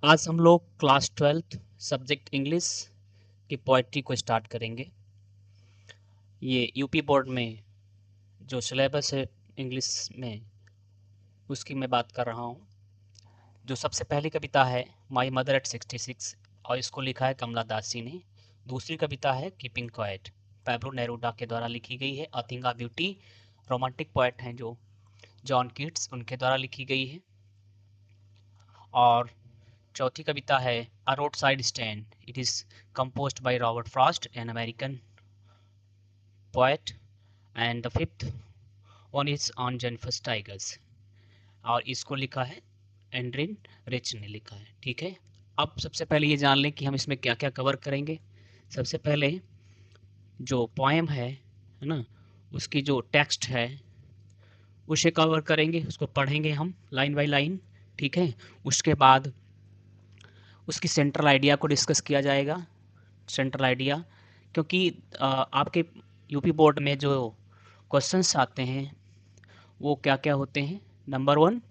आज हम लोग क्लास 12th सब्जेक्ट इंग्लिश की पोइट्री को स्टार्ट करेंगे। ये यूपी बोर्ड में जो सिलेबस है इंग्लिश में, उसकी मैं बात कर रहा हूँ। जो सबसे पहली कविता है माई मदर एट 66, और इसको लिखा है कमला दास जी ने। दूसरी कविता है कीपिंग क्वाइट, पैब्लो नेरूडा के द्वारा लिखी गई है। A thing of beauty, romantic poet हैं जो जॉन कीट्स, उनके द्वारा लिखी गई है। और चौथी कविता है a roadside stand, it is composed by Robert Frost, an American poet, and the fifth one is on Jennifer Tigers, और इसको लिखा है एंड्रिन रिच ने लिखा है। ठीक है, अब सबसे पहले ये जान लें कि हम इसमें क्या क्या कवर करेंगे। सबसे पहले जो पोएम है ना, उसकी जो टेक्स्ट है उसे कवर करेंगे, उसको पढ़ेंगे हम लाइन बाय लाइन। ठीक है, उसके बाद उसकी सेंट्रल आइडिया को डिस्कस किया जाएगा। सेंट्रल आइडिया, क्योंकि आपके यूपी बोर्ड में जो क्वेश्चंस आते हैं वो क्या क्या होते हैं। Number one,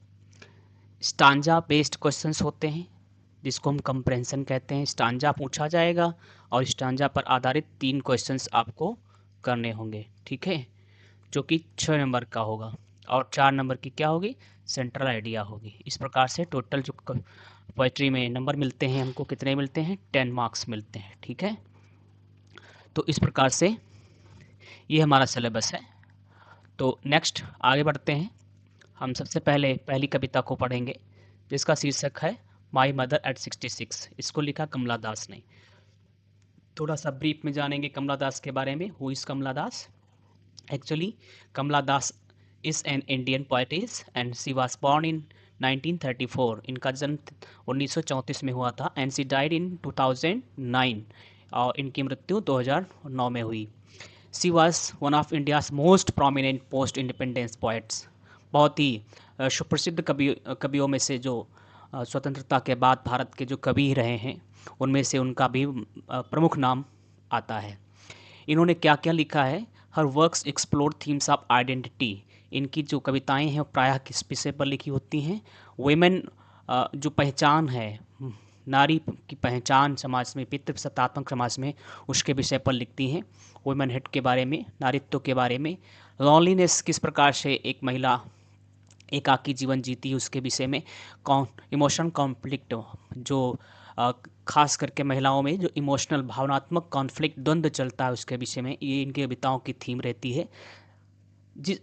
stanza based questions होते हैं, जिसको हम कंप्रेंशन कहते हैं। स्टांजा पूछा जाएगा और स्टांजा पर आधारित 3 क्वेश्चंस आपको करने होंगे। ठीक है, जो कि 6 नंबर का होगा, और 4 नंबर की क्या होगी, सेंट्रल आइडिया होगी। इस प्रकार से टोटल जो पोइट्री में नंबर मिलते हैं हमको, कितने मिलते हैं, 10 मार्क्स मिलते हैं। ठीक है, तो इस प्रकार से ये हमारा सिलेबस है। तो नेक्स्ट आगे बढ़ते हैं। हम सबसे पहले पहली कविता को पढ़ेंगे, जिसका शीर्षक है माई मदर एट 66। इसको लिखा कमला दास ने। थोड़ा सा ब्रीफ में जानेंगे कमला दास के बारे में। Who is Kamala Das? Actually Kamala Das is an Indian poetess and she was born in 1934। इनका जन्म 1934 में हुआ था, एंड शी डाइड इन 2009, और इनकी मृत्यु 2009 में हुई। She was one of India's most prominent post independence poets. बहुत ही सुप्रसिद्ध कवियों में से, जो स्वतंत्रता के बाद भारत के जो कवि रहे हैं उनमें से उनका भी प्रमुख नाम आता है। इन्होंने क्या क्या लिखा है? हर works explore themes of identity. इनकी जो कविताएं हैं वो प्रायः किस विषय पर लिखी होती हैं? वुमेन, जो पहचान है, नारी की पहचान समाज में, पितृसत्तात्मक समाज में, उसके विषय पर लिखती हैं। वुमेन हेड के बारे में, नारित्व के बारे में। लॉनलीनेस, किस प्रकार से एक महिला एकाकी जीवन जीती है, उसके विषय में। इमोशन कॉन्फ्लिक्ट, जो खास करके महिलाओं में जो इमोशनल भावनात्मक कॉन्फ्लिक्ट, द्वंद्व चलता है, उसके विषय में ये इनके कविताओं की थीम रहती है।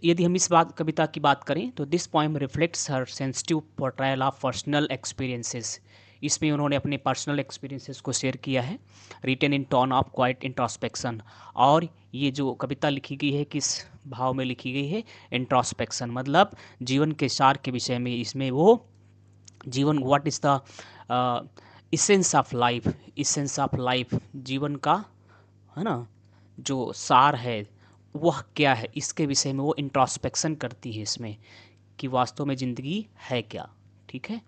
यदि हम इस कविता की बात करें तो this poem reflects her sensitive portrayal of personal experiences. इसमें उन्होंने अपने पर्सनल एक्सपीरियंसेस को शेयर किया है, written in tone of quiet introspection. और ये जो कविता लिखी गई है किस भाव में लिखी गई है? इंट्रोस्पेक्शन, मतलब जीवन के सार के विषय में। इसमें वो जीवन, what is the essence of life, essence of life, जीवन का, है ना, जो सार है वह क्या है, इसके विषय में वो इंट्रोस्पेक्शन करती है इसमें, कि वास्तव में ज़िंदगी है क्या। ठीक है,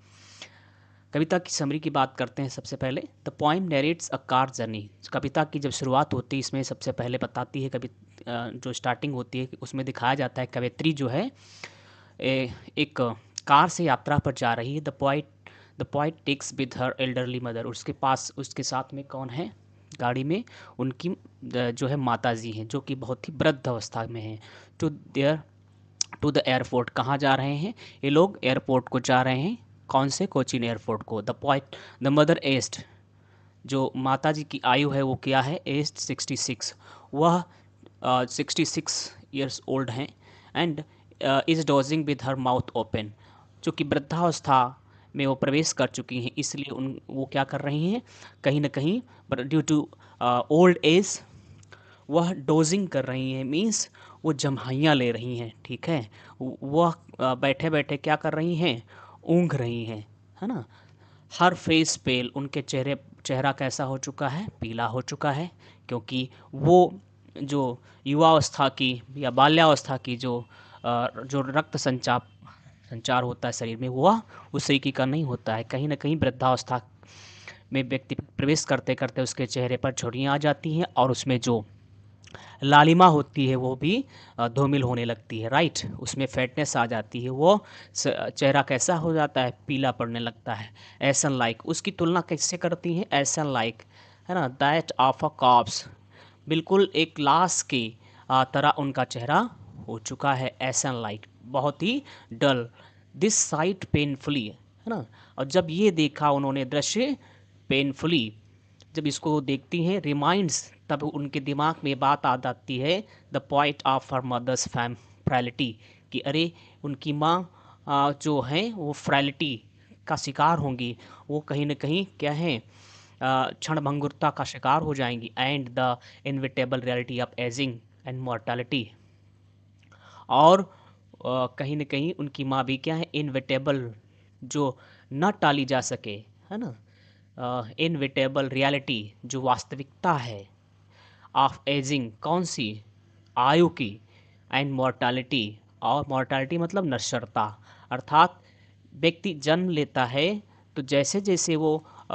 कविता की समरी की बात करते हैं। सबसे पहले the poem narrates a car journey. कविता की जब शुरुआत होती है इसमें सबसे पहले बताती है, जो स्टार्टिंग होती है उसमें दिखाया जाता है कवयित्री जो है एक कार से यात्रा पर जा रही है। The poet talks with her elderly mother. उसके पास, उसके साथ में कौन है गाड़ी में? उनकी जो है माता जी हैं, जो कि बहुत ही वृद्ध अवस्था में हैं। टू द एयरपोर्ट, कहाँ जा रहे हैं ये लोग? एयरपोर्ट को जा रहे हैं। कौन से? कोचीन एयरपोर्ट को। द मदर एज्ड, जो माता जी की आयु है वो क्या है? एज्ड 66। वह 66 ईयर्स ओल्ड हैं। And is dosing with her mouth open, जो कि वृद्धावस्था में वो प्रवेश कर चुकी हैं, इसलिए वो क्या कर रही हैं, कहीं ना कहीं ड्यू टू ओल्ड एज वह डोजिंग कर रही हैं, मीन्स वो जम्हाइयाँ ले रही हैं। ठीक है, वह बैठे बैठे क्या कर रही हैं? ऊँघ रही हैं, है ना। हर फेस पेल, उनके चेहरा कैसा हो चुका है? पीला हो चुका है, क्योंकि वो जो युवावस्था की या बाल्यावस्था की जो रक्त संचार होता है शरीर में, वह उस तरीके का नहीं होता है। कहीं ना कहीं वृद्धावस्था में व्यक्ति प्रवेश करते करते उसके चेहरे पर झुर्रियाँ आ जाती हैं, और उसमें जो लालिमा होती है वो भी धूमिल होने लगती है, राइट। उसमें फैटनेस आ जाती है, वो चेहरा कैसा हो जाता है, पीला पड़ने लगता है। एसन लाइक, उसकी तुलना कैसे करती हैं, एसन लाइक, है ना, दैट ऑफ अ कॉप्स, बिल्कुल एक लाश की तरह उनका चेहरा हो चुका है, एसन लाइक, बहुत ही डल। दिस साइट पेनफुली, है ना। और जब ये देखा उन्होंने दृश्य, पेनफुली, जब इसको देखती हैं, रिमाइंड्स, तब उनके दिमाग में बात आ जाती है, the point of her mother's fam frailty, कि अरे उनकी माँ जो हैं वो फ्रैलिटी का शिकार होंगी, वो कहीं ना कहीं क्या है, क्षणभंगुरता का शिकार हो जाएंगी, and the inevitable reality of ageing and mortality. और कहीं न कहीं उनकी माँ भी क्या है, इनविटेबल, जो ना टाली जा सके, है ना, इनविटेबल रियलिटी, जो वास्तविकता है, ऑफ एजिंग, कौन सी, आयु की, एंड मॉर्टालिटी, और मॉर्टालिटी मतलब नश्वरता, अर्थात व्यक्ति जन्म लेता है तो जैसे जैसे वो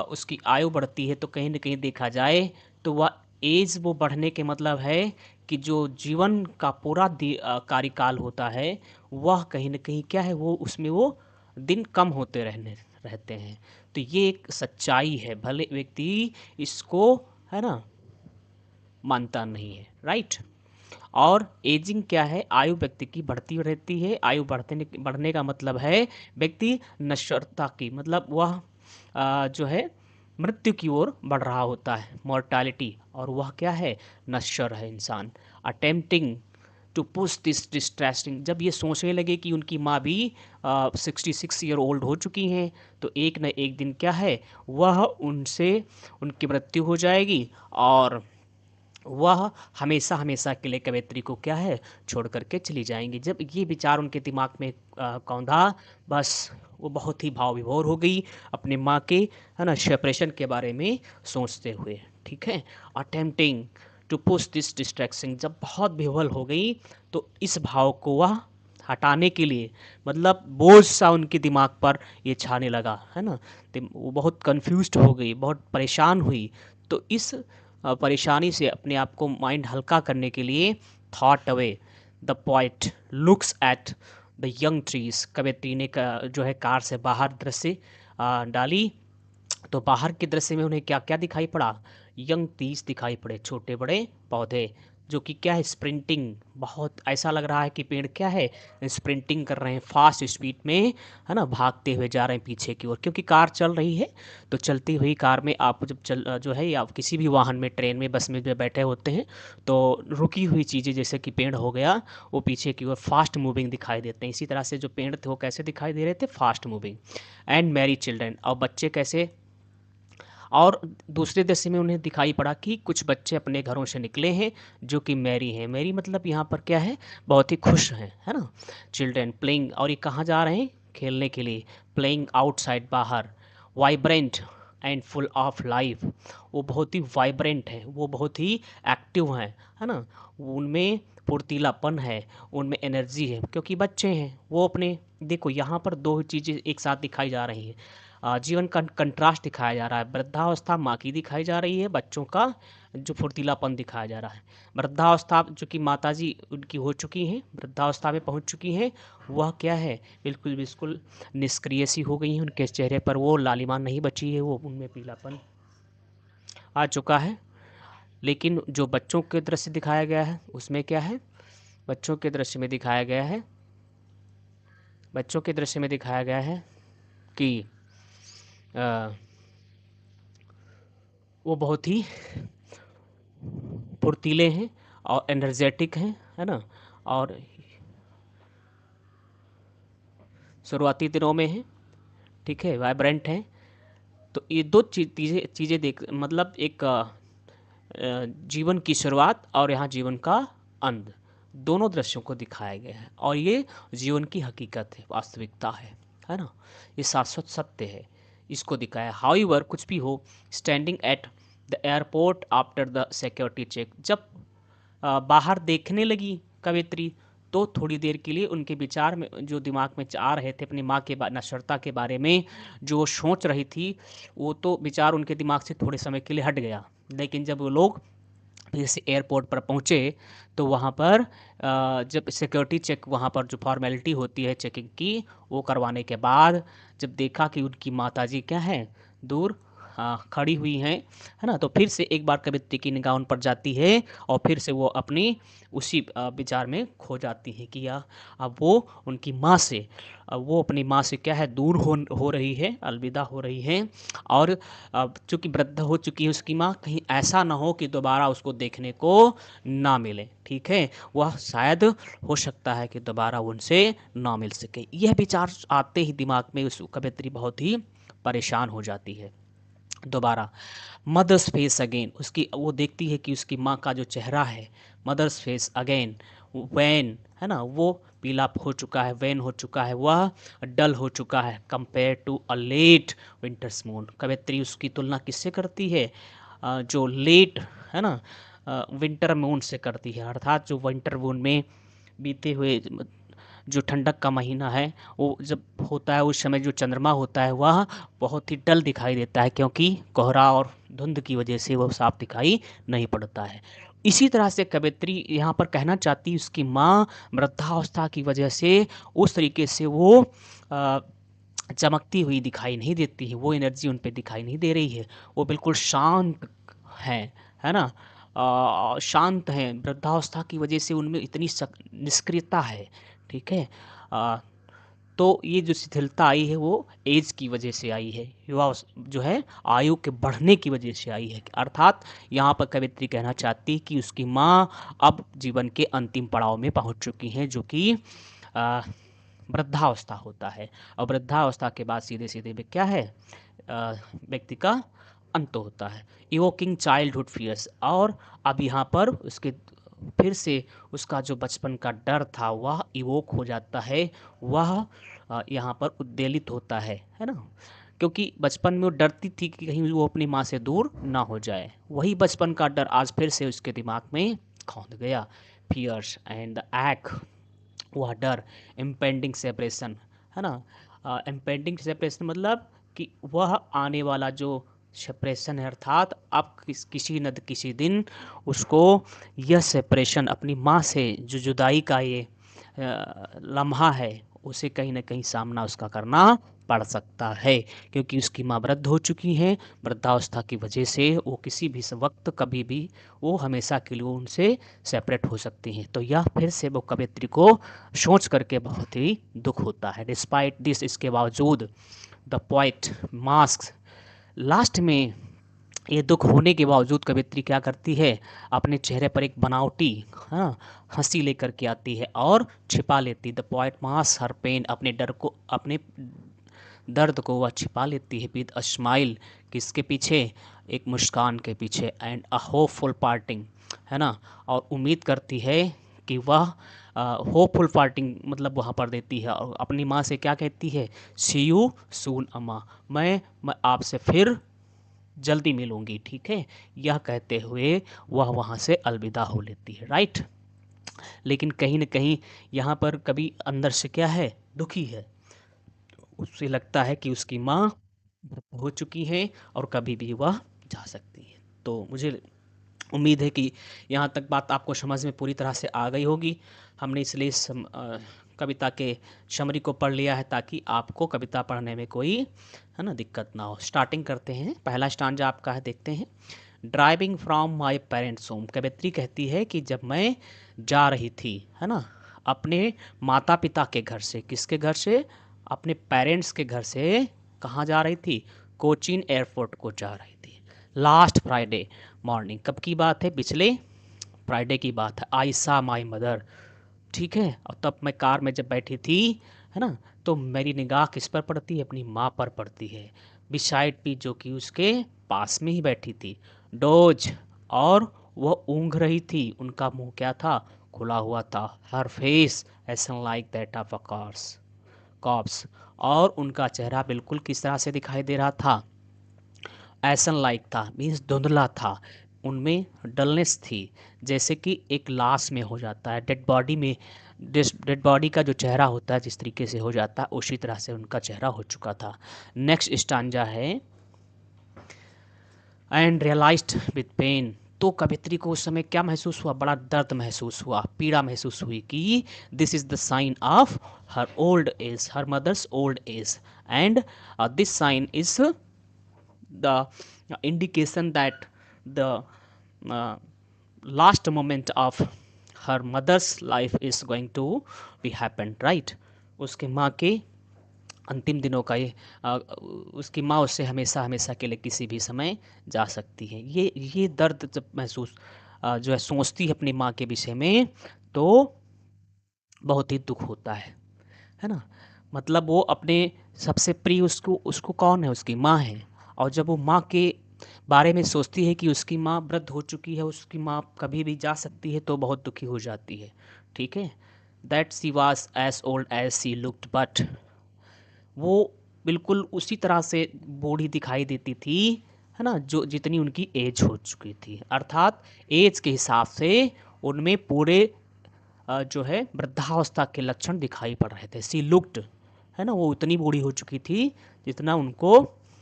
उसकी आयु बढ़ती है तो कहीं न कहीं देखा जाए तो वह एज, वो बढ़ने के मतलब है कि जो जीवन का पूरा कार्यकाल होता है वह कहीं न कहीं क्या है, वो उसमें वो दिन कम होते रहते हैं। तो ये एक सच्चाई है, भले व्यक्ति इसको, है ना, मानता नहीं है, राइट। और एजिंग क्या है, आयु व्यक्ति की बढ़ती रहती है, आयु बढ़ने का मतलब है व्यक्ति नश्वरता की, मतलब वह जो है मृत्यु की ओर बढ़ रहा होता है, मॉर्टालिटी, और वह क्या है, नश्वर है इंसान। Attempting to push this distressing, जब ये सोचने लगे कि उनकी माँ भी 66 ईयर ओल्ड हो चुकी हैं, तो एक न एक दिन क्या है, वह उनसे, उनकी मृत्यु हो जाएगी, और वह हमेशा हमेशा के लिए कवयित्री को क्या है, छोड़ करके चली जाएंगी। जब ये विचार उनके दिमाग में कौंधा, बस वो बहुत ही भाव विभोर हो गई अपने माँ के, है ना, सेपरेशन के बारे में सोचते हुए, ठीक है। Attempting to push this distraction, जब बहुत विह्वल हो गई तो इस भाव को वह हटाने के लिए, मतलब बोझ सा उनके दिमाग पर ये छाने लगा, है ना, तो वो बहुत कंफ्यूज्ड हो गई, बहुत परेशान हुई। तो इस परेशानी से अपने आप को माइंड हल्का करने के लिए, thought away, the point looks at the young trees, कवयित्री ने जो है कार से बाहर दृश्य डाली, तो बाहर के दृश्य में उन्हें क्या क्या दिखाई पड़ा, यंग ट्रीज दिखाई पड़े, छोटे बड़े पौधे, जो कि क्या है, स्प्रिंटिंग, बहुत ऐसा लग रहा है कि पेड़ क्या है, स्प्रिंटिंग कर रहे हैं, फास्ट स्पीड में, है ना, भागते हुए जा रहे हैं पीछे की ओर, क्योंकि कार चल रही है। तो चलती हुई कार में आप जब जो है, या किसी भी वाहन में, ट्रेन में, बस में जब बैठे होते हैं तो रुकी हुई चीज़ें जैसे कि पेड़ हो गया, वो पीछे की ओर फास्ट मूविंग दिखाई देते हैं। इसी तरह से जो पेड़ थे वो कैसे दिखाई दे रहे थे, fast moving. And Mary children, और बच्चे कैसे, और दूसरे दृश्य में उन्हें दिखाई पड़ा कि कुछ बच्चे अपने घरों से निकले हैं जो कि मैरी हैं, मैरी मतलब यहाँ पर क्या है, बहुत ही खुश हैं, है ना। चिल्ड्रन प्लेइंग, और ये कहाँ जा रहे हैं, खेलने के लिए, प्लेइंग आउटसाइड, बाहर। Vibrant and full of life, वो बहुत ही वाइब्रेंट है, वो बहुत ही एक्टिव हैं, है ना, उनमें फुर्तीलापन है, उनमें एनर्जी है, क्योंकि बच्चे हैं वो अपने, देखो यहाँ पर दो चीज़ें एक साथ दिखाई जा रही हैं, जीवन का कंट्रास्ट दिखाया जा रहा है, वृद्धावस्था माँ की दिखाई जा रही है, बच्चों का जो फुर्तीलापन दिखाया जा रहा है। वृद्धावस्था जो कि माताजी उनकी हो चुकी हैं, वृद्धावस्था में पहुंच चुकी हैं, वह क्या है, बिल्कुल बिल्कुल निष्क्रिय सी हो गई हैं, उनके चेहरे पर वो लालिमा नहीं बची है, वो उनमें पीलापन आ चुका है। लेकिन जो बच्चों के दृश्य दिखाया गया है उसमें क्या है, बच्चों के दृश्य में दिखाया गया है, बच्चों के दृश्य में दिखाया गया है कि अ, वो बहुत ही फुर्तीले हैं और एनर्जेटिक हैं, है ना, और शुरुआती दिनों में हैं, ठीक है, वाइब्रेंट हैं। तो ये दो चीज़ें देख, मतलब एक जीवन की शुरुआत और यहाँ जीवन का अंत, दोनों दृश्यों को दिखाया गया है, और ये जीवन की हकीकत है, वास्तविकता है ना, ये शाश्वत सत्य है, इसको दिखाया। हाउएवर, कुछ भी हो, standing at the airport after the security check, जब बाहर देखने लगी कवित्री, तो थोड़ी देर के लिए उनके विचार में, जो दिमाग में आ रहे थे अपनी माँ के नश्वरता के बारे में जो सोच रही थी, वो तो विचार उनके दिमाग से थोड़े समय के लिए हट गया। लेकिन जब वो लोग फिर से एयरपोर्ट पर पहुँचे तो वहाँ पर जब सिक्योरिटी चेक वहाँ पर जो फॉर्मेलिटी होती है चेकिंग की, वो करवाने के बाद जब देखा कि उनकी माताजी क्या है, दूर खड़ी हुई हैं, है ना, तो फिर से एक बार कवित्री की निगाह उन पर जाती है और फिर से वो अपनी उसी विचार में खो जाती हैं कि अब वो उनकी माँ से वो अपनी माँ से क्या है, दूर हो रही है, अलविदा हो रही है। और अब चूँकि वृद्ध हो चुकी है उसकी माँ, कहीं ऐसा ना हो कि दोबारा उसको देखने को ना मिले, ठीक है, वह शायद हो सकता है कि दोबारा उनसे ना मिल सके। यह विचार आते ही दिमाग में उस कवित्री बहुत ही परेशान हो जाती है। दोबारा मदर्स फेस अगेन, उसकी वो देखती है कि उसकी माँ का जो चेहरा है, मदर्स फेस अगेन, वैन है ना, वो पीला हो चुका है, वैन हो चुका है, वह डल हो चुका है compare to a late winter's moon. कवित्री उसकी तुलना किससे करती है, जो लेट है ना विंटर मून से करती है, अर्थात जो विंटर मून में बीते हुए जो ठंडक का महीना है वो जब होता है उस समय जो चंद्रमा होता है वह बहुत ही डल दिखाई देता है, क्योंकि कोहरा और धुंध की वजह से वह साफ दिखाई नहीं पड़ता है। इसी तरह से कवित्री यहाँ पर कहना चाहती है उसकी माँ वृद्धावस्था की वजह से उस तरीके से वो चमकती हुई दिखाई नहीं देती है, वो एनर्जी उन पे दिखाई नहीं दे रही है, वो बिल्कुल शांत है ना, शांत हैं, वृद्धावस्था की वजह से उनमें इतनी निष्क्रियता है, ठीक है। तो ये जो शिथिलता आई है वो एज की वजह से आई है, युवा जो है आयु के बढ़ने की वजह से आई है। अर्थात यहाँ पर कवित्री कहना चाहती है कि उसकी माँ अब जीवन के अंतिम पड़ाव में पहुँच चुकी हैं, जो कि वृद्धावस्था होता है। और वृद्धावस्था के बाद सीधे सीधे में क्या है, व्यक्ति का अंत होता है। इवोकिंग चाइल्डहुड फियर्स, और अब यहाँ पर उसके फिर से उसका जो बचपन का डर था वह इवोक हो जाता है, वह यहाँ पर उद्वेलित होता है ना, क्योंकि बचपन में वो डरती थी कि कहीं वो अपनी माँ से दूर ना हो जाए, वही बचपन का डर आज फिर से उसके दिमाग में खौंध गया। फियर्स एंड द एक्ट, वह डर, इम्पेंडिंग सेपरेशन है ना, इम्पेंडिंग सेपरेशन मतलब कि वह आने वाला जो सेपरेशन है, अर्थात अब किसी न किसी दिन उसको यह सेपरेशन अपनी माँ से जो जुदाई का ये लम्हा है उसे कहीं ना कहीं सामना उसका करना पड़ सकता है, क्योंकि उसकी माँ वृद्ध हो चुकी हैं, वृद्धावस्था की वजह से वो किसी भी वक्त कभी भी वो हमेशा के लिए उनसे सेपरेट हो सकती हैं। तो यह फिर से वो कवित्री को सोच करके बहुत ही दुख होता है। डिस्पाइट दिस, इसके बावजूद द पोएट मास्क, लास्ट में ये दुख होने के बावजूद कवित्री क्या करती है, अपने चेहरे पर एक बनावटी हंसी लेकर के आती है और छिपा लेती। The poet mask her pain, अपने डर को, अपने दर्द को वह छिपा लेती है विद अ स्माइल, किसके पीछे, एक मुस्कान के पीछे, एंड अ होपफुल पार्टिंग है ना, और उम्मीद करती है कि वह होपफुल पार्टिंग मतलब वहाँ पर देती है और अपनी माँ से क्या कहती है, सी यू सून अम्मा, मैं आपसे फिर जल्दी मिलूंगी, ठीक है, यह कहते हुए वह वहाँ से अलविदा हो लेती है, राइट। लेकिन कहीं न कहीं यहाँ पर कभी अंदर से क्या है, दुखी है, उससे लगता है कि उसकी माँ हो चुकी है और कभी भी वह जा सकती है। तो मुझे उम्मीद है कि यहाँ तक बात आपको समझ में पूरी तरह से आ गई होगी। हमने इसलिए कविता के समरी को पढ़ लिया है ताकि आपको कविता पढ़ने में कोई है ना दिक्कत ना हो। स्टार्टिंग करते हैं, पहला स्टांजा आपका है, देखते हैं। Driving from my parents' home, कवित्री कहती है कि जब मैं जा रही थी है ना अपने माता पिता के घर से, किसके घर से, अपने पेरेंट्स के घर से, कहाँ जा रही थी, कोचीन एयरपोर्ट को जा रही थी। लास्ट फ्राइडे मॉर्निंग, कब की बात है, पिछले फ्राइडे की बात है। आई सा माई मदर, ठीक है, और तब मैं कार में जब बैठी थी है ना, तो मेरी निगाह किस पर पड़ती है, अपनी माँ पर पड़ती है, बिसाइड पी, जो कि उसके पास में ही बैठी थी, डोज, और वह ऊँघ रही थी, उनका मुंह क्या था, खुला हुआ था, हर फेस ऐसा like that of a cops, और उनका चेहरा बिल्कुल किस तरह से दिखाई दे रहा था, ऐसन लाइक था, मीन्स धुंधला था, उनमें डलनेस थी, जैसे कि एक लाश में हो जाता है, डेड बॉडी में, डेड बॉडी का जो चेहरा होता है जिस तरीके से हो जाता है उसी तरह से उनका चेहरा हो चुका था। नेक्स्ट स्टांजा है, एंड रियलाइज्ड विद पेन तो कवित्री को उस समय क्या महसूस हुआ, बड़ा दर्द महसूस हुआ, पीड़ा महसूस हुई कि this is the sign of her old age, her mother's old age, and this sign is the indication that the uh, last moment of her mother's life is going to be happened, right? उसके माँ के अंतिम दिनों का ये उसकी माँ उससे हमेशा हमेशा के लिए किसी भी समय जा सकती है। ये दर्द जब महसूस जो है सोचती है अपनी माँ के विषय में, तो बहुत ही दुख होता है ना। मतलब वो अपने सबसे प्रिय उसको उसको कौन है, उसकी माँ है। और जब वो माँ के बारे में सोचती है कि उसकी माँ वृद्ध हो चुकी है, उसकी माँ कभी भी जा सकती है, तो बहुत दुखी हो जाती है। ठीक है, that she was as old as she looked, but वो बिल्कुल उसी तरह से बूढ़ी दिखाई देती थी, है ना, जो जितनी उनकी एज हो चुकी थी। अर्थात एज के हिसाब से उनमें पूरे जो है वृद्धावस्था के लक्षण दिखाई पड़ रहे थे। सी लुक्ड, है ना, वो उतनी बूढ़ी हो चुकी थी जितना उनको,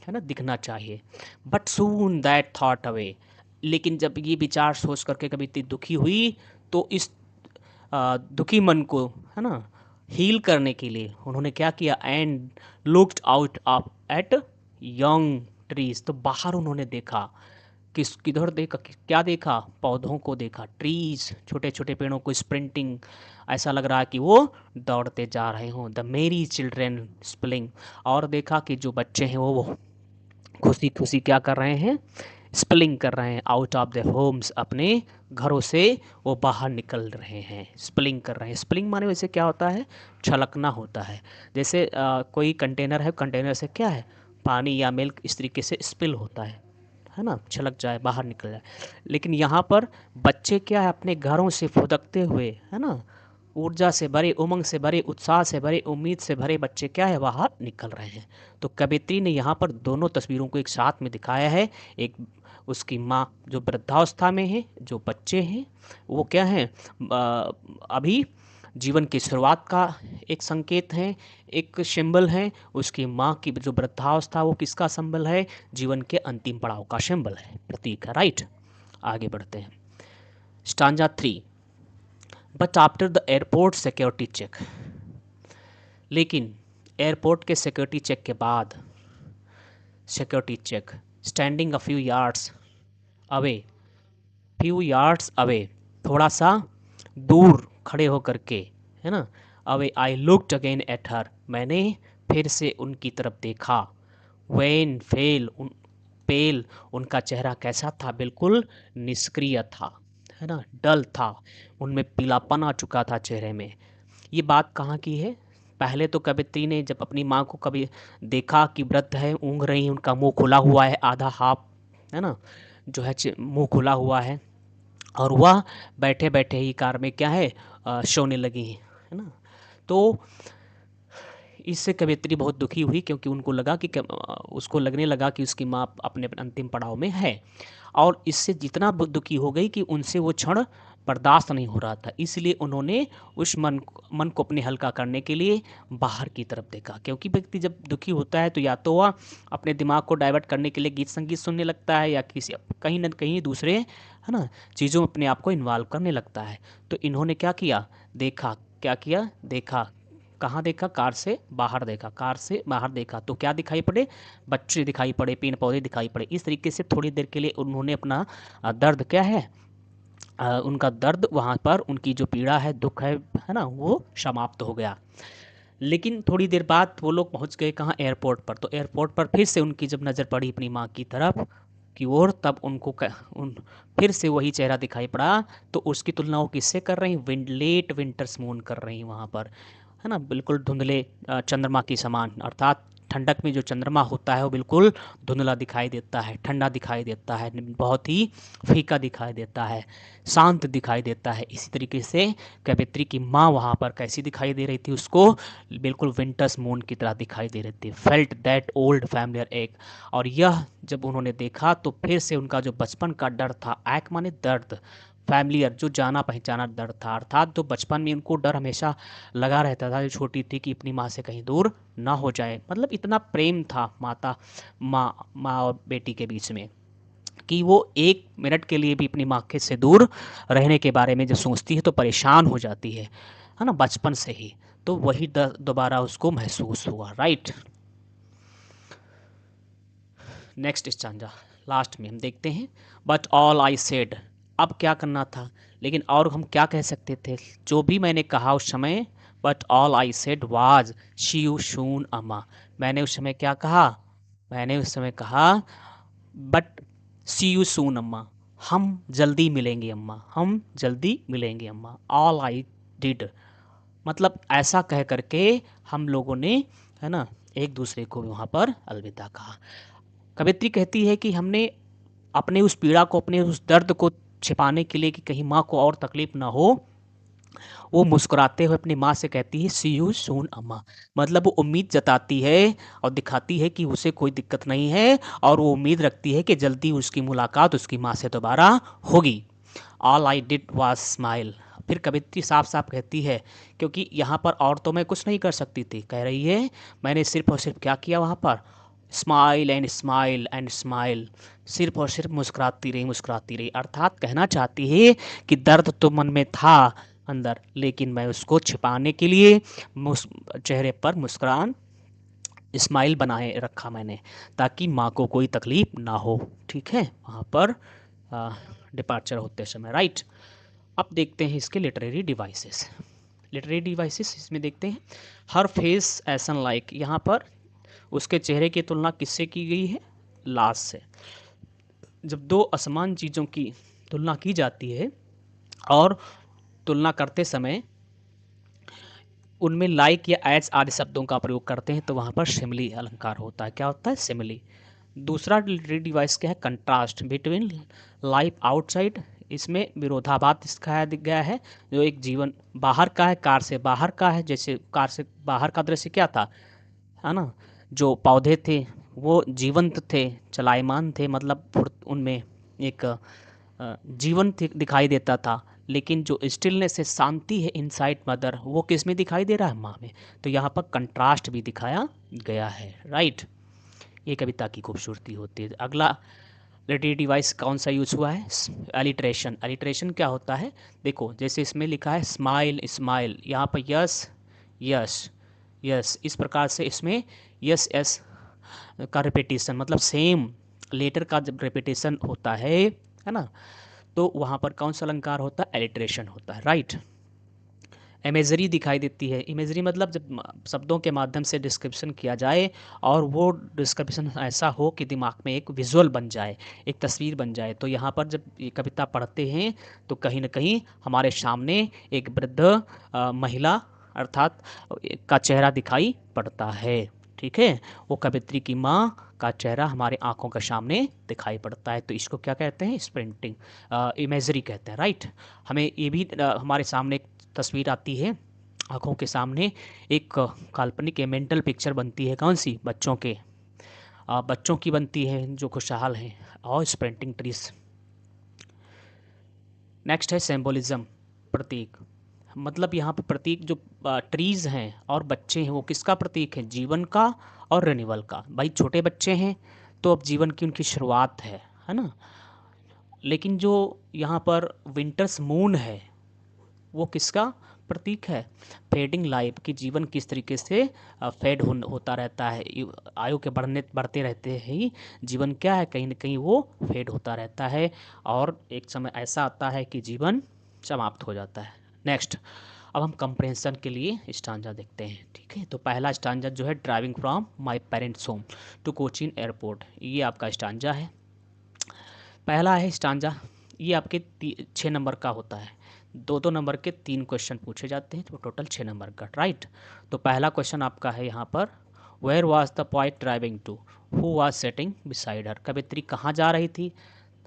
है ना, दिखना चाहिए। But soon that thought away, लेकिन जब ये विचार सोच करके कभी इतनी दुखी हुई, तो इस दुखी मन को, है ना, हील करने के लिए उन्होंने क्या किया, and looked out of eight young trees, तो बाहर उन्होंने देखा, किधर देखा, क्या देखा, पौधों को देखा, ट्रीज, छोटे छोटे पेड़ों को, स्प्रिंटिंग, ऐसा लग रहा है कि वो दौड़ते जा रहे हों, द मेरी चिल्ड्रेन स्प्लिंग, और देखा कि जो बच्चे हैं वो खुशी खुशी क्या कर रहे हैं, स्प्लिंग कर रहे हैं, आउट ऑफ द होम्स, अपने घरों से वो बाहर निकल रहे हैं, स्प्लिंग कर रहे हैं। स्प्लिंग माने वैसे क्या होता है, छलकना होता है। जैसे कोई कंटेनर है, कंटेनर से क्या है, पानी या मिल्क इस तरीके से स्पिल होता है ना, छलक जाए, बाहर निकल जाए। लेकिन यहाँ पर बच्चे क्या है, अपने घरों से फुदकते हुए, है ना, ऊर्जा से भरे, उमंग से भरे, उत्साह से भरे, उम्मीद से भरे बच्चे क्या है, बाहर निकल रहे हैं। तो कवित्री ने यहाँ पर दोनों तस्वीरों को एक साथ में दिखाया है। एक उसकी माँ जो वृद्धावस्था में है, जो बच्चे हैं वो क्या हैं, अभी जीवन की शुरुआत का एक संकेत है, एक सिंबल है। उसकी माँ की जो वृद्धावस्था, वो किसका सिंबल है, जीवन के अंतिम पड़ाव का सिंबल है, प्रतीक है, राइट। आगे बढ़ते हैं, stanza 3। But after the airport security check, लेकिन एयरपोर्ट के सिक्योरिटी चेक के बाद, security check, standing a few yards away, few yards away, थोड़ा सा दूर खड़े होकर के, है ना, away, I looked again at her, मैंने फिर से उनकी तरफ देखा। वेन फेल, पेल, उनका चेहरा कैसा था, बिल्कुल निष्क्रिय था, है ना, डल था, उनमें पीलापन आ चुका था चेहरे में। ये बात कहाँ की है, पहले तो कवित्री ने जब अपनी माँ को कभी देखा कि वृद्ध है, ऊँघ रही, उनका मुंह खुला हुआ है, आधा हाफ, है ना, जो है मुंह खुला हुआ है, और वह बैठे बैठे ही कार में क्या है, सोने लगी है ना। तो इससे कवित्री बहुत दुखी हुई, क्योंकि उनको लगा कि उसको लगने लगा कि उसकी माँ अपने अंतिम पड़ाव में है, और इससे जितना दुखी हो गई कि उनसे वो क्षण बर्दाश्त नहीं हो रहा था। इसलिए उन्होंने उस मन को अपने हल्का करने के लिए बाहर की तरफ देखा, क्योंकि व्यक्ति जब दुखी होता है तो या तो वह अपने दिमाग को डाइवर्ट करने के लिए गीत संगीत सुनने लगता है, या किसी कहीं ना कहीं दूसरे, है ना, चीज़ों में अपने आप को इन्वॉल्व करने लगता है। तो इन्होंने क्या किया, देखा, क्या किया, देखा, कहाँ देखा, कार से बाहर देखा, कार से बाहर देखा, तो क्या दिखाई पड़े, बच्चे दिखाई पड़े, पेड़ पौधे दिखाई पड़े। इस तरीके से थोड़ी देर के लिए उन्होंने अपना दर्द क्या है, उनका दर्द वहाँ पर, उनकी जो पीड़ा है, दुख है ना, वो समाप्त हो गया। लेकिन थोड़ी देर बाद वो लोग पहुँच गए कहाँ, एयरपोर्ट पर। तो एयरपोर्ट पर फिर से उनकी जब नज़र पड़ी अपनी माँ की तरफ की ओर, तब उनको फिर से वही चेहरा दिखाई पड़ा। तो उसकी तुलना वो किससे कर रही, लेट विंटर्स मून कर रही वहाँ पर, है ना, बिल्कुल धुंधले चंद्रमा की समान। अर्थात ठंडक में जो चंद्रमा होता है वो बिल्कुल धुंधला दिखाई देता है, ठंडा दिखाई देता है, बहुत ही फीका दिखाई देता है, शांत दिखाई देता है। इसी तरीके से कवित्री की माँ वहाँ पर कैसी दिखाई दे रही थी, उसको बिल्कुल विंटर्स मून की तरह दिखाई दे रही थी। फेल्ट दैट ओल्ड फैमिलियर एक, और यह जब उन्होंने देखा तो फिर से उनका जो बचपन का डर था, एक माने दर्द, फैमिलियर जो जाना पहचाना डर था, अर्थात जो बचपन में उनको डर हमेशा लगा रहता था, जो छोटी थी, कि अपनी माँ से कहीं दूर ना हो जाए। मतलब इतना प्रेम था माँ और बेटी के बीच में। कि वो 1 मिनट के लिए भी अपनी माँ के से दूर रहने के बारे में जब सोचती है तो परेशान हो जाती है ना, बचपन से ही। तो वही दोबारा उसको महसूस हुआ, राइट। नेक्स्ट स्टांजा लास्ट में हम देखते हैं, बट ऑल आई सेड, अब क्या करना था, लेकिन और हम क्या कह सकते थे, जो भी मैंने कहा उस समय, but all I said was see you soon Amma, मैंने उस समय क्या कहा, मैंने उस समय कहा बट सी यू सून अम्मा, हम जल्दी मिलेंगे अम्मा, हम जल्दी मिलेंगे अम्मा। ऑल आई डिड, मतलब ऐसा कह करके हम लोगों ने, है ना, एक दूसरे को वहाँ पर अलविदा कहा। कवित्री कहती है कि हमने अपने उस पीड़ा को, अपने उस दर्द को छिपाने के लिए कि कहीं माँ को और तकलीफ ना हो, वो मुस्कुराते हुए अपनी माँ से कहती है सी यू सून अम्मा, मतलब वो उम्मीद जताती है और दिखाती है कि उसे कोई दिक्कत नहीं है और वो उम्मीद रखती है कि जल्दी उसकी मुलाकात उसकी माँ से दोबारा होगी। All I did was smile, फिर कवित्री साफ साफ कहती है, क्योंकि यहाँ पर और तो मैं कुछ नहीं कर सकती थी, कह रही है मैंने सिर्फ और सिर्फ क्या किया वहाँ पर, smile and smile and smile, सिर्फ और सिर्फ मुस्कुराती रही मुस्कुराती रही, अर्थात कहना चाहती है कि दर्द तो मन में था अंदर, लेकिन मैं उसको छिपाने के लिए चेहरे पर मुस्कुरान स्माइल बनाए रखा मैंने, ताकि माँ को कोई तकलीफ ना हो। ठीक है, वहाँ पर डिपार्चर होते समय, राइट। अब देखते हैं इसके लिटरेरी डिवाइसेस। लिटरेरी डिवाइसेस इसमें देखते हैं, हर फेस एसन लाइक, यहाँ पर उसके चेहरे की तुलना किससे की गई है, लाश से। जब दो असमान चीज़ों की तुलना की जाती है और तुलना करते समय उनमें लाइक या एज आदि शब्दों का प्रयोग करते हैं तो वहाँ पर सिमिली अलंकार होता है। क्या होता है, सिमिली। दूसरा डिवाइस क्या है, कंट्रास्ट बिटवीन लाइफ आउटसाइड, इसमें विरोधाभास दिखाया गया है, जो एक जीवन बाहर का है, कार से बाहर का है, जैसे कार से बाहर का दृश्य क्या था, है ना, जो पौधे थे वो जीवंत थे, चलायमान थे, मतलब उनमें एक जीवन दिखाई देता था, लेकिन जो स्टिलनेस है, शांति है इनसाइड मदर, वो किस में दिखाई दे रहा है, माँ में। तो यहाँ पर कंट्रास्ट भी दिखाया गया है, राइट। ये कविता की खूबसूरती होती है। अगला लिटरेरी डिवाइस कौन सा यूज हुआ है, एलिट्रेशन। एलिट्रेशन क्या होता है, देखो जैसे इसमें लिखा है स्माइल स्माइल, यहाँ पर यस यस यस, इस प्रकार से इसमें यस एस का रिपीटिशन, मतलब सेम लेटर का जब रिपीटिशन होता है ना, तो वहाँ पर कौन सा अलंकार होता है, एलिट्रेशन होता है, राइट। इमेजरी दिखाई देती है, इमेजरी मतलब जब शब्दों के माध्यम से डिस्क्रिप्शन किया जाए और वो डिस्क्रिप्शन ऐसा हो कि दिमाग में एक विजुअल बन जाए, एक तस्वीर बन जाए। तो यहाँ पर जब ये कविता पढ़ते हैं तो कहीं ना कहीं हमारे सामने एक वृद्ध महिला अर्थात का चेहरा दिखाई पड़ता है। ठीक है, वो कवित्री की माँ का चेहरा हमारे आंखों के सामने दिखाई पड़ता है, तो इसको क्या कहते हैं, स्प्रिंटिंग इमेजरी कहते हैं, राइट। हमें ये भी हमारे सामने एक तस्वीर आती है, आंखों के सामने एक काल्पनिक मेंटल पिक्चर बनती है, कौन सी, बच्चों के बच्चों की बनती है जो खुशहाल हैं, और स्प्रिंटिंग ट्रीज। नेक्स्ट है सिंबोलिज्म, प्रतीक। मतलब यहाँ पे प्रतीक जो ट्रीज हैं और बच्चे हैं वो किसका प्रतीक है, जीवन का और रिन्यूअल का। भाई छोटे बच्चे हैं तो अब जीवन की उनकी शुरुआत है ना, लेकिन जो यहाँ पर विंटर्स मून है वो किसका प्रतीक है, फेडिंग लाइफ, की जीवन किस तरीके से फेड होता रहता है, आयु के बढ़ते रहते ही जीवन क्या है, कहीं ना कहीं वो फेड होता रहता है और एक समय ऐसा आता है कि जीवन समाप्त हो जाता है। नेक्स्ट, अब हम कंप्रेंशन के लिए स्टांजा देखते हैं। ठीक है, तो पहला स्टांजा जो है, driving from my parents home to Cochin airport, ये आपका स्टांजा है। पहला है स्टांजा, ये आपके 6 नंबर का होता है, 2-2 नंबर के 3 क्वेश्चन पूछे जाते हैं, तो टोटल 6 नंबर का, राइट। तो पहला क्वेश्चन आपका है यहाँ पर, where was the poet driving to, who was sitting beside her, कवित्री कहाँ जा रही थी,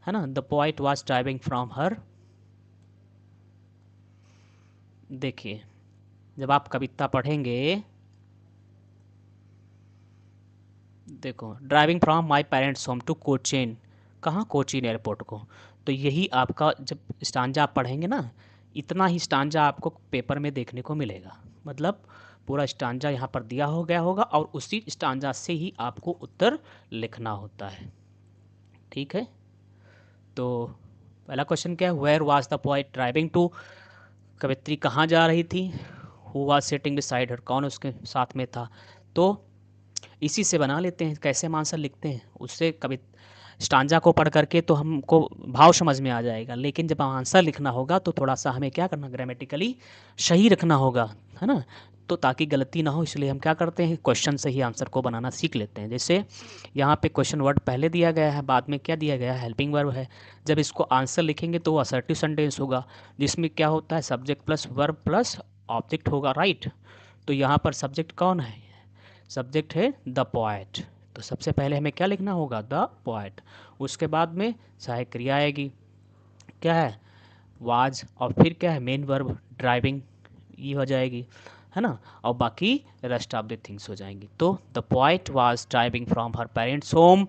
है ना, the poet was driving from her. देखिए जब आप कविता पढ़ेंगे, देखो driving from my parents' home to Cochin, कहाँ, कोचीन एयरपोर्ट को। तो यही आपका जब स्टांजा आप पढ़ेंगे ना, इतना ही स्टांजा आपको पेपर में देखने को मिलेगा, मतलब पूरा स्टांजा यहाँ पर दिया हो गया होगा और उसी स्टांजा से ही आपको उत्तर लिखना होता है। ठीक है, तो पहला क्वेश्चन क्या है, where was the poet driving to, कवित्री कहाँ जा रही थी, who was sitting beside her, कौन उसके साथ में था। तो इसी से बना लेते हैं, कैसे हम आंसर लिखते हैं, उससे कवि स्टांजा को पढ़ करके तो हमको भाव समझ में आ जाएगा, लेकिन जब आंसर लिखना होगा तो थोड़ा सा हमें क्या करना, ग्रामेटिकली सही रखना होगा, है ना। तो ताकि गलती ना हो, इसलिए हम क्या करते हैं, क्वेश्चन से ही आंसर को बनाना सीख लेते हैं। जैसे यहाँ पे क्वेश्चन वर्ड पहले दिया गया है, बाद में क्या दिया गया है, हेल्पिंग वर्ब है। जब इसको आंसर लिखेंगे तो वो असर्टिव सेंटेंस होगा, जिसमें क्या होता है, subject plus verb plus object होगा, राइट। तो यहाँ पर सब्जेक्ट कौन है, सब्जेक्ट है द पोएट। तो सबसे पहले हमें क्या लिखना होगा, द पोएट। उसके बाद में सहायक क्रिया आएगी, क्या है, वाज, और फिर क्या है, मेन वर्ब ड्राइविंग, ये हो जाएगी, है ना। और बाकी रेस्ट ऑफ द थिंग्स हो जाएंगी। तो the poet was driving from her parents home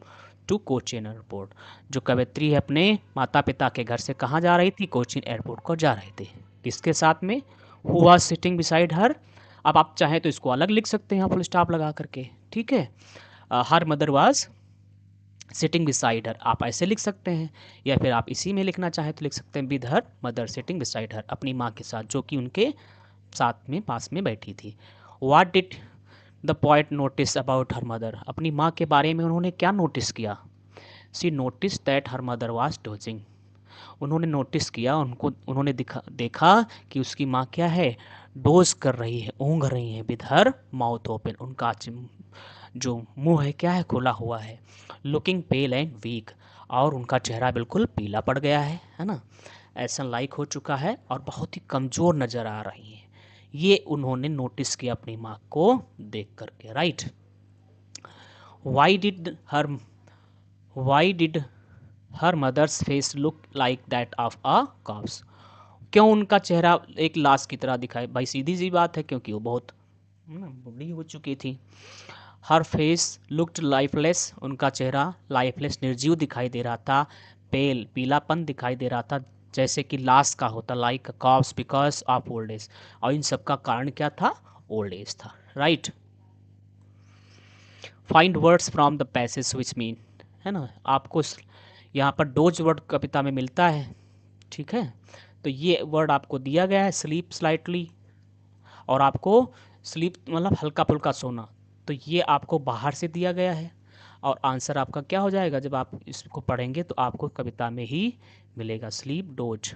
to Cochin airport. जो कवयित्री है अपने माता पिता के घर से कहाँ जा रही थी, कोचीन एयरपोर्ट को जा रही थी, किसके साथ में, हु वाज सिटिंग बिसाइड हर। अब आप चाहें तो इसको अलग लिख सकते हैं यहाँ फुल स्टॉप लगा करके, ठीक है। Her mother was sitting beside हर, आप ऐसे लिख सकते हैं, या फिर आप इसी में लिखना चाहें तो लिख सकते हैं, with her mother sitting beside हर, अपनी माँ के साथ जो कि उनके साथ में पास में बैठी थी। What did the poet notice about her mother, अपनी माँ के बारे में उन्होंने क्या नोटिस किया, she notice that her mother was dosing, उन्होंने नोटिस किया, उन्होंने देखा कि उसकी माँ क्या है, डोज कर रही है, ऊँघ रही है, विद हर माउथ ओपन, उनका जो मुंह है क्या है, खुला हुआ है, लुकिंग पेल एंड वीक, और उनका चेहरा बिल्कुल पीला पड़ गया है ना, ऐसा लाइक हो चुका है और बहुत ही कमज़ोर नज़र आ रही है। ये उन्होंने नोटिस किया अपनी माँ को देख करके, right. Why did her mother's face look like that of a corpse, क्यों उनका चेहरा एक लाश की तरह दिखाई, भाई सीधी सी बात है, क्योंकि वो बहुत बूढ़ी हो चुकी थी। हर फेस लुक्ड लाइफलेस, उनका चेहरा लाइफलेस निर्जीव दिखाई दे रहा था, पेल पीलापन दिखाई दे रहा था, जैसे कि लाश का होता, like corpse because of old age, और इन सब का कारण क्या था, ओल्ड एज था, right. Find words from the passage which mean, है ना, आपको यहाँ पर डोज वर्ड कविता में मिलता है, ठीक है। तो ये वर्ड आपको दिया गया है, स्लीप स्लाइटली, और आपको स्लीप मतलब हल्का फुल्का सोना, तो ये आपको बाहर से दिया गया है, और आंसर आपका क्या हो जाएगा, जब आप इसको पढ़ेंगे तो आपको कविता में ही मिलेगा, स्लीप डोज।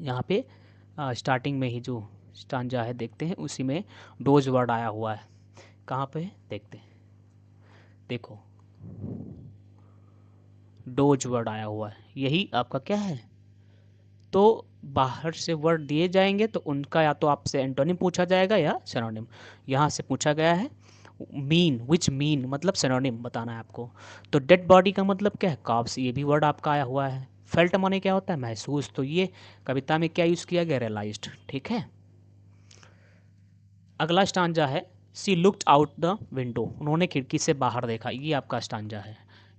यहाँ पे स्टार्टिंग में ही जो स्टांजा है देखते हैं, उसी में डोज वर्ड आया हुआ है, कहाँ पे देखते हैं, देखो डोज वर्ड आया हुआ है, यही आपका क्या है। तो बाहर से वर्ड दिए जाएंगे तो उनका या तो आपसे एंटोनिम पूछा जाएगा या सिनोनिम, यहाँ से पूछा गया है मीन, विच मीन मतलब सिनोनिम बताना है आपको। तो डेड बॉडी का मतलब क्या है, कॉप्स, ये भी वर्ड आपका आया हुआ है। फेल्ट माने क्या होता है, महसूस, तो ये कविता में क्या यूज़ किया गया, रियलाइज्ड, ठीक है। अगला स्टांजा है, सी लुक्ड आउट द विंडो, उन्होंने खिड़की से बाहर देखा, ये आपका स्टांजा है।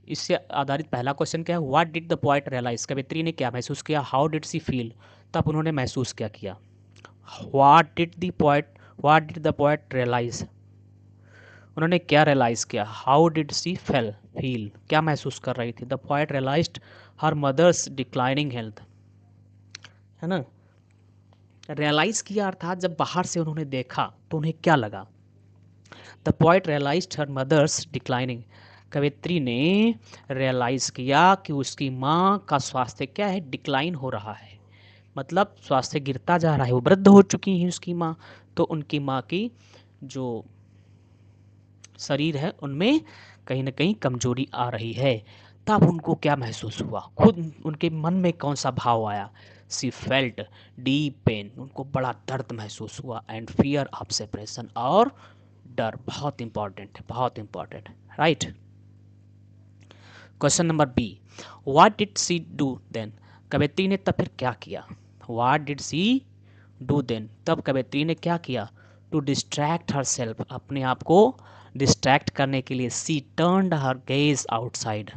इससे आधारित पहला क्वेश्चन क्या है, what did the poet realise, कवित्री ने क्या महसूस किया, हाउ डिड सी फील, तब उन्होंने महसूस क्या किया। What did the poet realise, उन्होंने क्या रियलाइज किया, हाउ डिड सी फील, क्या महसूस कर रही थी, the poet realised her mother's declining health, है ना। रियलाइज किया अर्थात जब बाहर से उन्होंने देखा तो उन्हें क्या लगा, the poet realised her mother's declining, कवित्री ने रियलाइज़ किया कि उसकी माँ का स्वास्थ्य क्या है, डिक्लाइन हो रहा है, मतलब स्वास्थ्य गिरता जा रहा है, वो वृद्ध हो चुकी हैं उसकी माँ, तो उनकी माँ की जो शरीर है उनमें कहीं ना कहीं कमजोरी आ रही है। तब उनको क्या महसूस हुआ, खुद उनके मन में कौन सा भाव आया, सी फेल्ट डीप पेन, उनको बड़ा दर्द महसूस हुआ, एंड फियर ऑफ सेपरेशन, और डर, बहुत इंपॉर्टेंट है, बहुत important, right. Question number B, what did she do then, कवित्री ने तब फिर क्या किया, what did she do then, तब कवित्री ने क्या किया, टू डिस्ट्रैक्ट हर सेल्फ, अपने आप को डिस्ट्रैक्ट करने के लिए, she turned her gaze outside,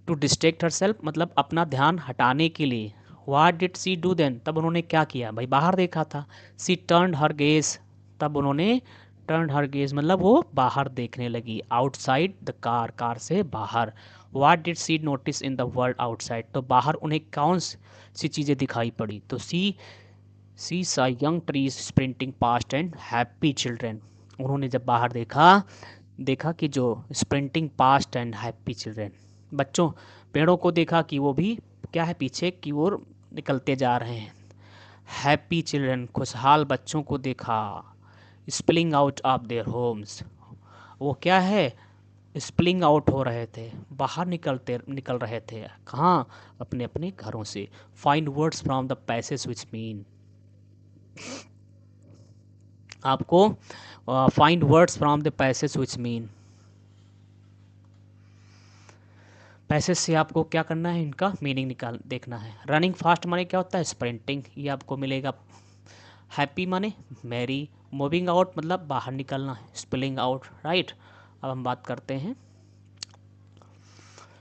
to distract herself मतलब अपना ध्यान हटाने के लिए, what did she do then, तब उन्होंने क्या किया, भाई बाहर देखा था, सी टर्न्ड हर गेज, तब उन्होंने टर्न हर गेज मतलब वो बाहर देखने लगी, आउटसाइड द कार, कार से बाहर। What did she notice in the world outside, तो बाहर उन्हें कौन सी चीज़ें दिखाई पड़ी, तो सी सा young trees sprinting past and happy children, उन्होंने जब बाहर देखा कि जो sprinting past and happy children, बच्चों पेड़ों को देखा कि वो भी क्या है, पीछे की ओर निकलते जा रहे हैं। हैप्पी चिल्ड्रन, खुशहाल बच्चों को देखा। Spilling out of their homes, वो क्या है, स्पिलिंग आउट हो रहे थे, बाहर निकल रहे थे, कहाँ, अपने अपने घरों से। Find words from the passage which mean, आपको find words from the passage which mean, passage से आपको क्या करना है, इनका मीनिंग देखना है। रनिंग फास्ट माने क्या होता है, स्प्रिंटिंग, ये आपको मिलेगा। हैप्पी माने मैरी, मूविंग आउट मतलब बाहर निकलना है, स्पिलिंग आउट, राइट। अब हम बात करते हैं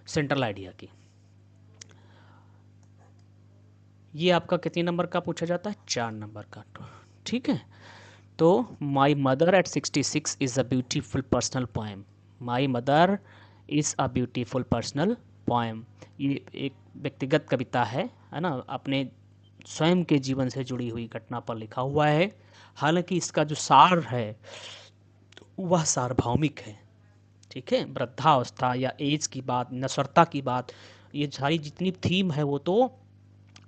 सेंट्रल आइडिया की। ये आपका कितने नंबर का पूछा जाता है, 4 नंबर का, ठीक है। तो my mother eight 66 is a beautiful personal poem, my mother is a beautiful personal poem, ये एक व्यक्तिगत कविता है ना, अपने स्वयं के जीवन से जुड़ी हुई घटना पर लिखा हुआ है। हालांकि इसका जो सार है वह सार्वभौमिक है, ठीक है। वृद्धावस्था या एज की बात, नश्वरता की बात, ये सारी जितनी थीम है वो तो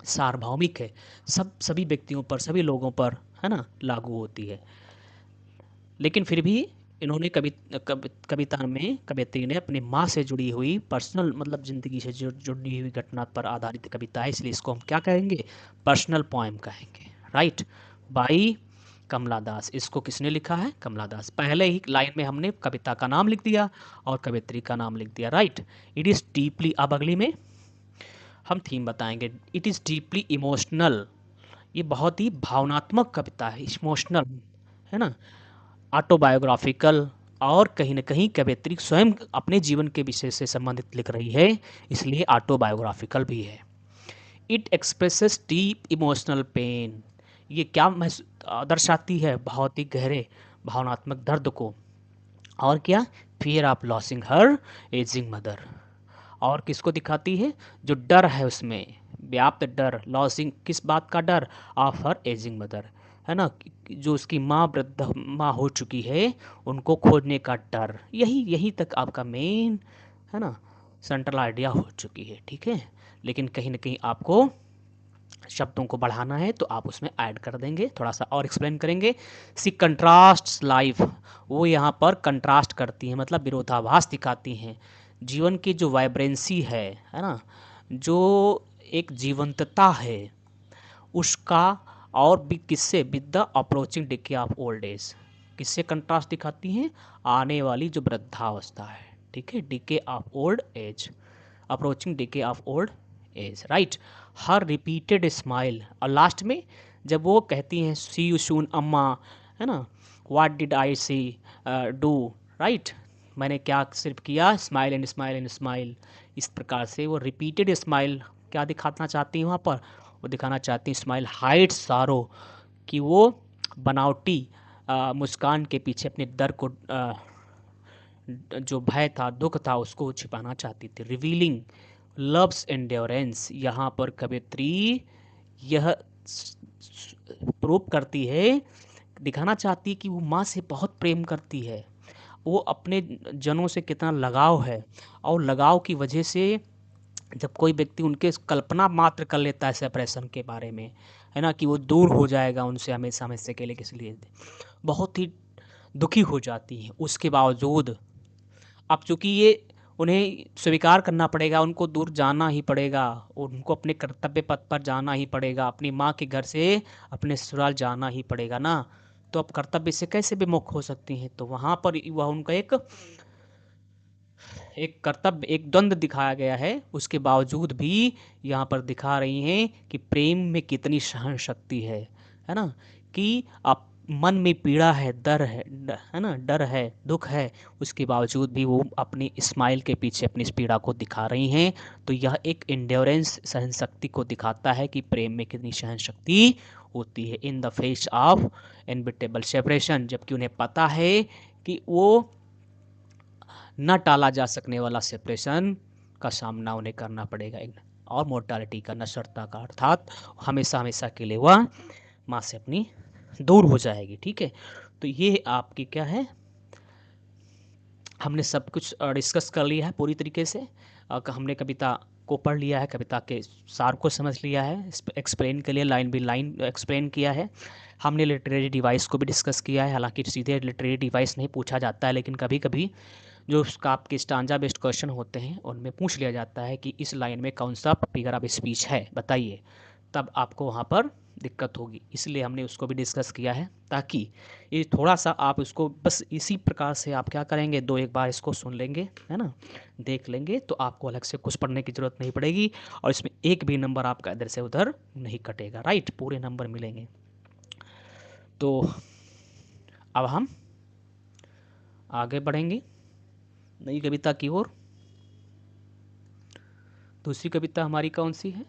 सार्वभौमिक है, सभी व्यक्तियों पर, सभी लोगों पर, है ना, लागू होती है। लेकिन फिर भी इन्होंने कविता में कवियत्री ने अपनी माँ से जुड़ी हुई पर्सनल मतलब ज़िंदगी से जुड़ी हुई घटना पर आधारित कविता है, इसलिए इसको हम क्या कहेंगे, पर्सनल पोएम कहेंगे, राइट। बाई कमला दास, इसको किसने लिखा है, कमला दास। पहले ही लाइन में हमने कविता का नाम लिख दिया और कवियत्री का नाम लिख दिया, राइट। इट इज़ डीपली, अब अगली में हम थीम बताएंगे। इट इज़ डीपली इमोशनल, ये बहुत ही भावनात्मक कविता है, इमोशनल, है ना, ऑटोबायोग्राफिकल, और कहीं ना कहीं कवियत्री स्वयं अपने जीवन के विषय से संबंधित लिख रही है, इसलिए ऑटोबायोग्राफिकल भी है। It expresses deep emotional pain, ये क्या दर्शाती है, बहुत ही गहरे भावनात्मक दर्द को। और क्या, fear of losing her ageing mother, और किसको दिखाती है, जो डर है उसमें, व्याप्त डर, लॉसिंग किस बात का डर, ऑफ हर एजिंग मदर, है ना, जो उसकी माँ वृद्ध माँ हो चुकी है उनको खोजने का डर, यही तक आपका मेन, है ना, सेंट्रल आइडिया हो चुकी है, ठीक है। लेकिन कहीं ना कहीं आपको शब्दों को बढ़ाना है तो आप उसमें ऐड कर देंगे, थोड़ा सा और एक्सप्लेन करेंगे। सी कंट्रास्ट लाइफ, वो यहाँ पर कंट्रास्ट करती हैं, मतलब विरोधाभास दिखाती हैं, जीवन की जो वाइब्रेंसी है ना, जो एक जीवंतता है उसका, और भी किससे, with the approaching decay of old as, किससे कंट्रास्ट दिखाती हैं, आने वाली जो वृद्धावस्था है, ठीक है, decay of old as, approaching decay of old as, right. Her repeated smile, और लास्ट में जब वो कहती हैं सी यू सून अम्मा, है ना, what did I see do, right, मैंने क्या सिर्फ किया, smile and smile and smile, इस प्रकार से वो रिपीटेड स्माइल क्या दिखाना चाहती हैं वहाँ पर, वो दिखाना चाहती हैं स्माइल हाइड सारो, कि वो बनावटी मुस्कान के पीछे अपने दर्द को जो भय था, दुख था, उसको छिपाना चाहती थी। रिवीलिंग लव्स एंड्योरेंस, यहाँ पर कवियत्री यह प्रूव करती है, दिखाना चाहती है कि वो माँ से बहुत प्रेम करती है, वो अपने जनों से कितना लगाव है, और लगाव की वजह से जब कोई व्यक्ति उनके कल्पना मात्र कर लेता है सेपरेशन के बारे में, है ना, कि वो दूर हो जाएगा उनसे हमेशा हमेशा के लिए, किस लिए, बहुत ही दुखी हो जाती है। उसके बावजूद अब चूंकि ये उन्हें स्वीकार करना पड़ेगा, उनको दूर जाना ही पड़ेगा, उनको अपने कर्तव्य पथ पर जाना ही पड़ेगा, अपनी माँ के घर से अपने ससुराल जाना ही पड़ेगा ना, तो अब कर्तव्य से कैसे विमुख हो सकती हैं, तो वहाँ पर वह उनका एक कर्तव्य, एक द्वंद्व दिखाया गया है। उसके बावजूद भी यहाँ पर दिखा रही हैं कि प्रेम में कितनी सहन शक्ति है ना, कि आप मन में पीड़ा है, डर है, है ना, डर है, दुख है, उसके बावजूद भी वो अपनी स्माइल के पीछे अपनी इस पीड़ा को दिखा रही हैं। तो यह एक इंड्योरेंस, सहन शक्ति को दिखाता है कि प्रेम में कितनी सहन शक्ति होती है। In the face of inevitable separation, जबकि उन्हें पता है कि वो न टाला जा सकने वाला सेपरेशन का सामना उन्हें करना पड़ेगा, और मोर्टालिटी का, नश्वरता का, अर्थात हमेशा हमेशा के लिए वह माँ से अपनी दूर हो जाएगी। ठीक है, तो ये आपकी क्या है, हमने सब कुछ डिस्कस कर लिया है पूरी तरीके से। हमने कविता को पढ़ लिया है, कविता के सार को समझ लिया है, एक्सप्लेन के लिए लाइन बाई लाइन एक्सप्लेन किया है। हमने लिटरेरी डिवाइस को भी डिस्कस किया है, हालांकि सीधे लिटरेरी डिवाइस नहीं पूछा जाता है, लेकिन कभी कभी जो उसका आपके स्टांजा बेस्ड क्वेश्चन होते हैं उनमें पूछ लिया जाता है कि इस लाइन में कौन सा फिगर ऑफ स्पीच है बताइए, तब आपको वहाँ पर दिक्कत होगी, इसलिए हमने उसको भी डिस्कस किया है, ताकि ये थोड़ा सा आप इसको बस इसी प्रकार से आप क्या करेंगे, दो एक बार इसको सुन लेंगे, है ना, देख लेंगे, तो आपको अलग से कुछ पढ़ने की ज़रूरत नहीं पड़ेगी, और इसमें एक भी नंबर आपका इधर से उधर नहीं कटेगा, राइट, पूरे नंबर मिलेंगे। तो अब हम आगे बढ़ेंगे नई कविता की ओर। दूसरी कविता हमारी कौन सी है?